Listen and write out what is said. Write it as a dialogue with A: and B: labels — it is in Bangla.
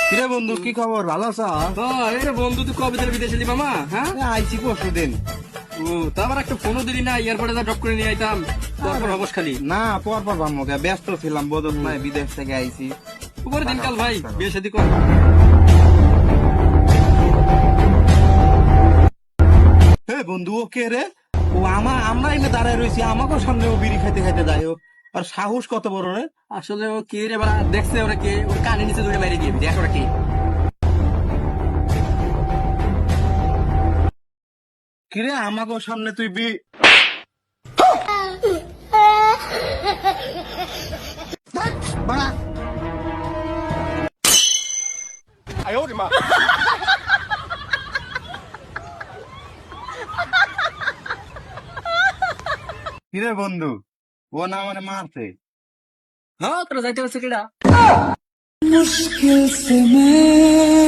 A: কিরে বন্ধু, কি খবর? ভালো আছো?
B: রে বন্ধু, তুই কবে থেকে বিদেশে যাবি মামা? হ্যাঁ,
A: আইছি পরশু দিন।
B: ও তা আবার একটা ফোনও দিলি না, এয়ারপোর্টে ড্রপ করে নিয়ে আইতাম। তারপর অবশ খালি
A: না, পর ভাবমো, ব্যস্ত ছিলাম, বোধ নাই, বিদেশ থেকে আইছি।
B: উপরে দিনকাল ভাই, বিয়ে শাদী কর।
A: হে বন্ধু, ও কে রে? ও আমরা এনে দাঁড়ায় রয়েছি, আমাকেও সামনে ও বিড়ি খাইতে খাইতে যায়। ও আর সাহস কত বড় রে!
B: আসলে ও কে রে বাড়া, দেখছে ওরা কে? ওর কানে নিচে ধরে বাইরে গিয়ে দেখ ওরা কে।
A: কিরে, আমাকেও সামনে তুই বাড়া! কিরে বন্ধু, ও না মানে মারছে।
B: হ্যাঁ, তোরা যাইতে পারছে কেডা?
C: मुश्किल से मैं